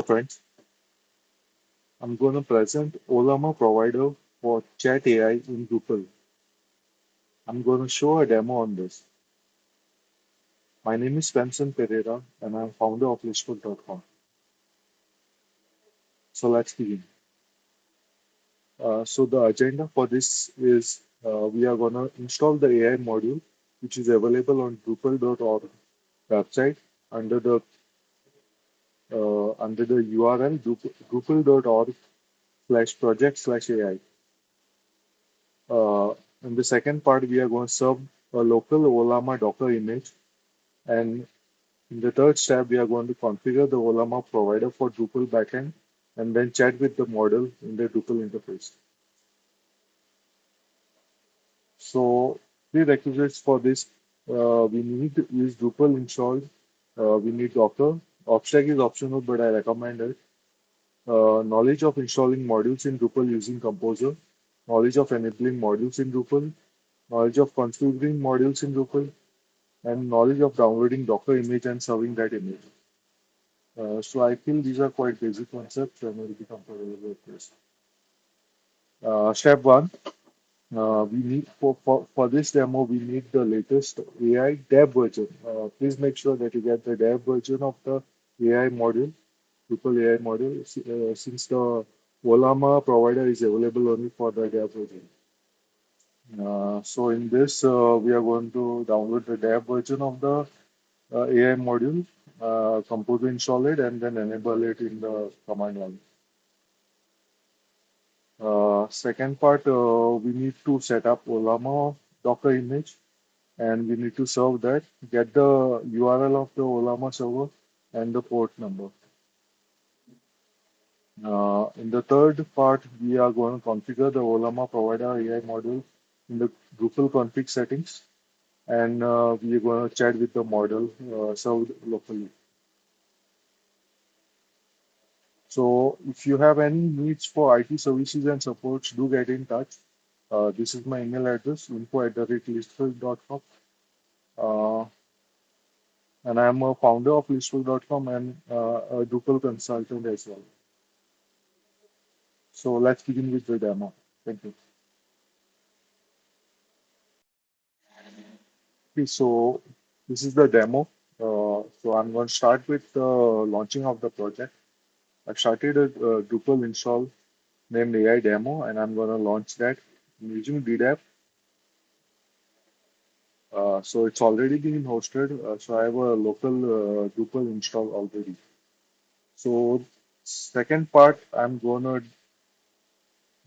friends, I'm going to present Ollama provider for chat AI in Drupal. I'm going to show a demo on this. My name is Benson Pereira and I'm founder of listbook.com. So let's begin. So the agenda for this is we are going to install the AI module which is available on Drupal.org website under the URL drupal.org/project/AI. In the second part, we are going to serve a local Ollama Docker image. And in the third step, we are going to configure the Ollama provider for Drupal backend and then chat with the model in the Drupal interface. So prerequisites for this, we need to use Drupal installed. We need Docker. Obstack is optional, but I recommend it. Knowledge of installing modules in Drupal using Composer. Knowledge of enabling modules in Drupal. Knowledge of configuring modules in Drupal and knowledge of downloading Docker image and serving that image. So I feel these are quite basic concepts and will be comfortable with this. Step one, we need for this demo we need the latest AI dev version. Please make sure that you get the dev version of the AI module, Drupal AI module, since the Ollama provider is available only for the dev version. So in this, we are going to download the dev version of the AI module, compose install it, and then enable it in the command line. Second part, we need to set up Ollama Docker image, and we need to serve that. Get the URL of the Ollama server and the port number. In the third part, we are going to configure the Ollama provider AI module in the Drupal config settings, and we are going to chat with the model served locally. So if you have any needs for IT services and supports, do get in touch. This is my email address, info@listful.com. Uh, and I'm a founder of listful.com and a Drupal consultant as well. So let's begin with the demo. Thank you. Okay, so this is the demo. So I'm going to start with the launching of the project. I've started a Drupal install named AI demo, and I'm going to launch that using DDAP. So it's already been hosted. So I have a local Drupal install already. So second part, I'm gonna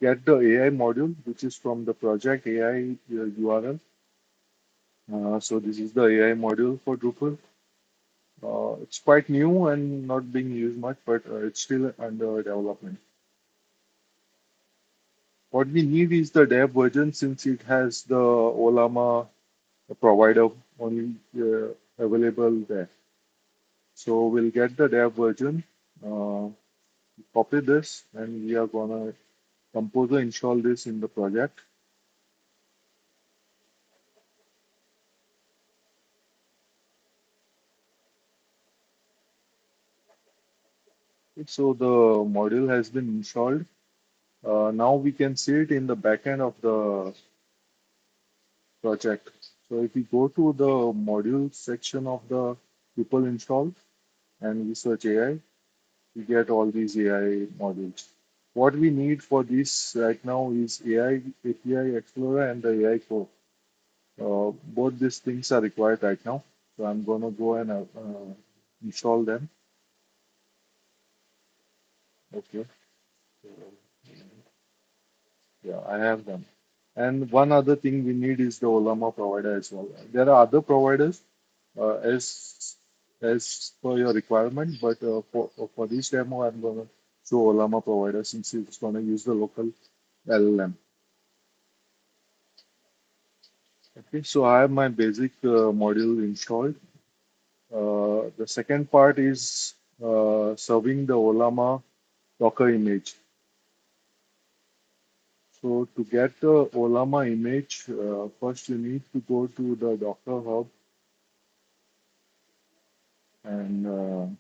get the AI module, which is from the project AI URL. So this is the AI module for Drupal. It's quite new and not being used much, but it's still under development. What we need is the dev version since it has the Ollama provider only available there. So we'll get the dev version, uh, copy this, and we are gonna Composer install this in the project. So the module has been installed. Now we can see it in the backend of the project. So if we go to the module section of the Drupal install and we search AI, we get all these AI modules. What we need for this right now is AI API Explorer and the AI Core. Both these things are required right now. So I'm gonna go and install them. Okay. So, yeah, I have them. And one other thing we need is the Ollama provider as well. There are other providers as per your requirement, but for this demo, I'm gonna show Ollama provider since it's gonna use the local LLM. Okay, so I have my basic module installed. The second part is serving the Ollama Docker image. So to get the Ollama image, first you need to go to the Docker Hub and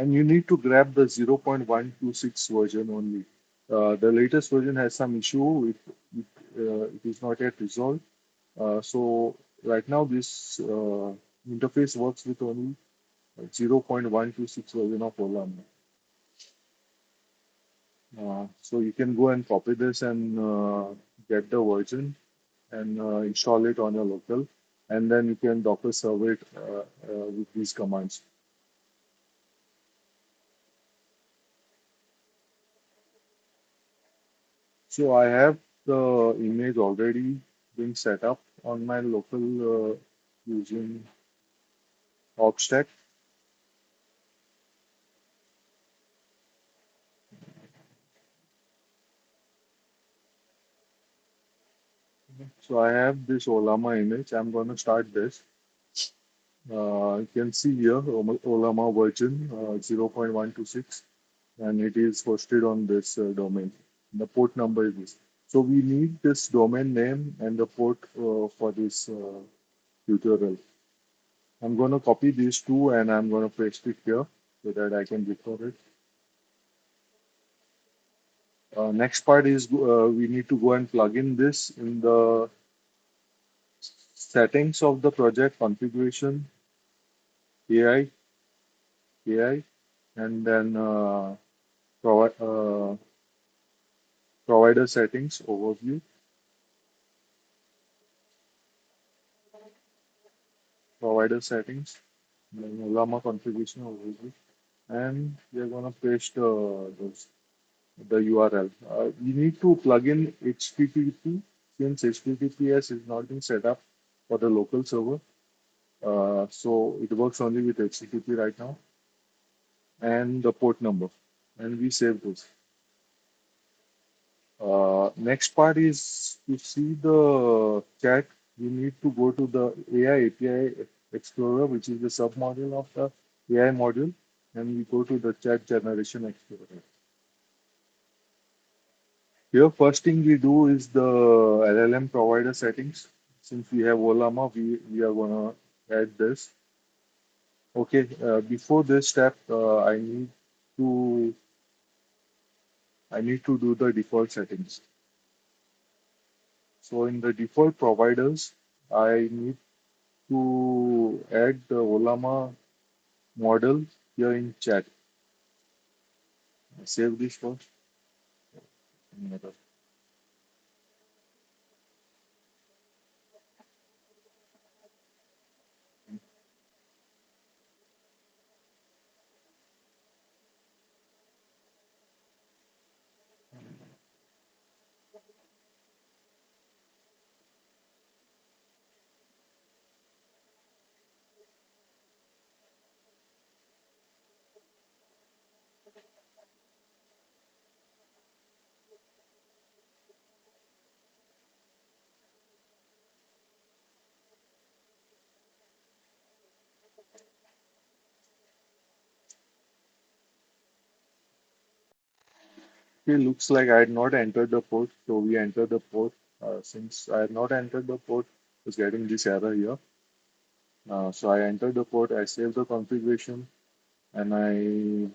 and you need to grab the 0.126 version only. The latest version has some issue. It is not yet resolved. So right now this interface works with only 0.126 version of Ollama. So you can go and copy this and get the version and install it on your local, and then you can Docker serve it with these commands. So I have the image already being set up on my local using Obstack. So I have this Ollama image. I'm going to start this. You can see here Ollama version 0.126, and it is hosted on this domain. The port number is this. So we need this domain name and the port for this tutorial. I'm going to copy these two and I'm going to paste it here so that I can record it. Next part is we need to go and plug in this in the settings of the project configuration, AI, AI, and then provider settings overview, provider settings, then Llama configuration overview, and we're gonna paste the URL. You need to plug in HTTP since HTTPS is not being set up for the local server. So it works only with HTTP right now, and the port number, and we save this. Next part is to see the chat. You need to go to the AI API Explorer, which is the submodule of the AI module, and we go to the chat generation explorer. Here, first thing we do is the LLM provider settings. Since we have Ollama, we are gonna add this. Okay, before this step, to I need to do the default settings. So in the default providers, I need to add the Ollama model here in chat. Save this first. Okay, looks like I had not entered the port, so we enter the port. Since I had not entered the port, it's getting this error here. So I enter the port, I save the configuration, and I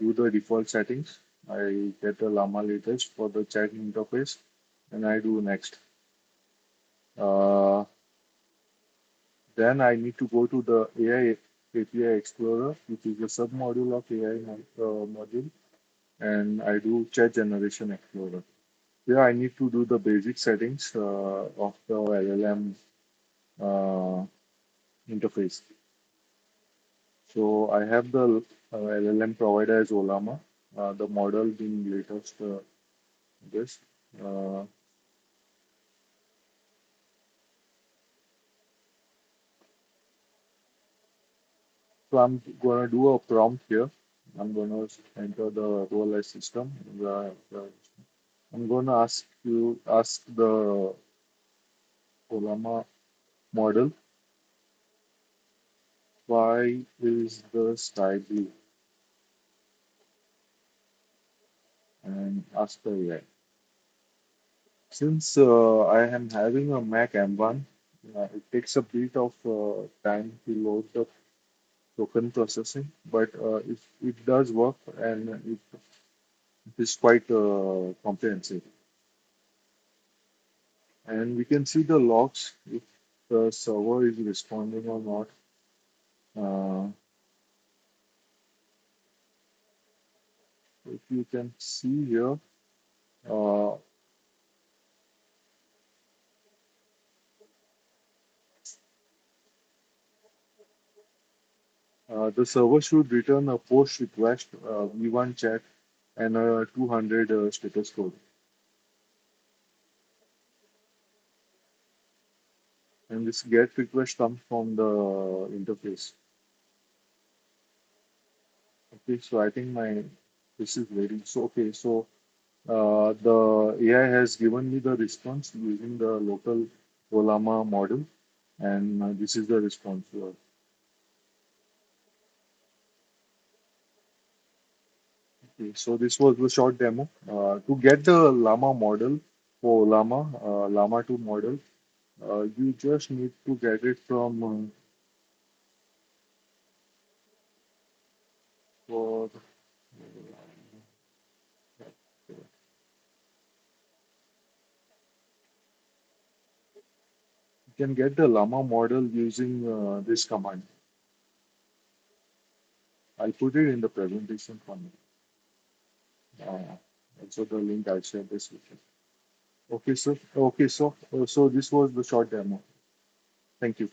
do the default settings. I get the Llama latest for the chat interface, and I do next. Uh, then I need to go to the AI API Explorer, which is the submodule of AI module, and I do chat generation explorer. Here I need to do the basic settings of the LLM uh, interface. So I have the LLM provider as Ollama, the model being latest this. Uh, so I'm gonna do a prompt here. I'm gonna enter the role as system. I'm gonna ask the Ollama model, why is the sky blue, and ask the AI. Since I am having a Mac M1, it takes a bit of time to load the token processing, but it does work and it is quite comprehensive. And we can see the logs if the server is responding or not. Uh, if you can see here, uh, the server should return a post request, V1 chat, and a 200 status code. And this GET request comes from the interface. Okay, so I think my this is ready. So okay, so the AI has given me the response using the local Ollama model, and this is the response. Okay, so this was the short demo. To get the Llama model for Llama 2 model, you just need to get it from for you can get the Llama model using this command. I'll put it in the presentation for you. Also the link I'll share this with you. Okay, so this was the short demo. Thank you.